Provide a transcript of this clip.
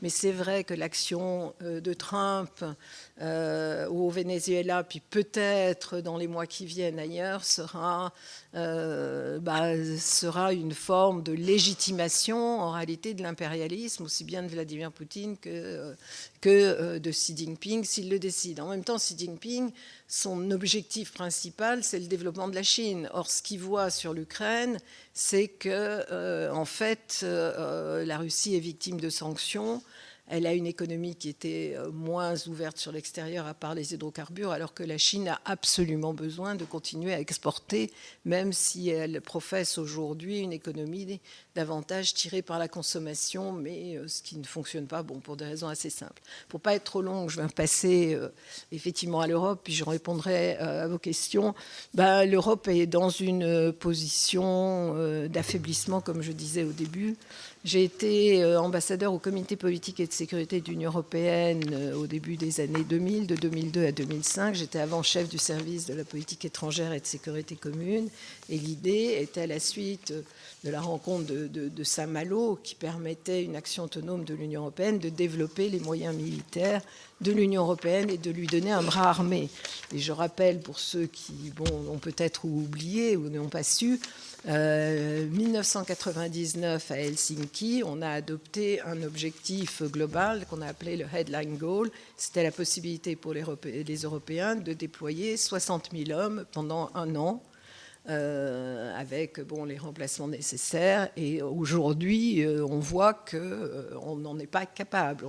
Mais c'est vrai que l'action de Trump au Venezuela, puis peut-être dans les mois qui viennent ailleurs, sera une forme de légitimation en réalité de l'impérialisme, aussi bien de Vladimir Poutine que de Xi Jinping, s'il le décide. En même temps, Xi Jinping, son objectif principal, c'est le développement de la Chine. Or, ce qu'il voit sur l'Ukraine, c'est que, en fait, la Russie est victime de sanctions. Elle a une économie qui était moins ouverte sur l'extérieur, à part les hydrocarbures, alors que la Chine a absolument besoin de continuer à exporter, même si elle professe aujourd'hui une économie davantage tirée par la consommation, mais ce qui ne fonctionne pas, pour des raisons assez simples. Pour ne pas être trop long, je vais passer effectivement à l'Europe, puis je répondrai à vos questions. L'Europe est dans une position d'affaiblissement, comme je disais au début. J'ai été ambassadeur au Comité politique et de sécurité de l'Union européenne au début des années 2000, de 2002 à 2005. J'étais avant chef du service de la politique étrangère et de sécurité commune. Et l'idée était, à la suite de la rencontre de Saint-Malo, qui permettait une action autonome de l'Union européenne, de développer les moyens militaires de l'Union européenne et de lui donner un bras armé. Et je rappelle, pour ceux qui ont peut-être oublié ou n'ont pas su, 1999 à Helsinki, on a adopté un objectif global qu'on a appelé le Headline Goal. C'était la possibilité pour les Européens de déployer 60 000 hommes pendant un an, avec les remplacements nécessaires. Et aujourd'hui, on voit qu'on n'en est pas capable.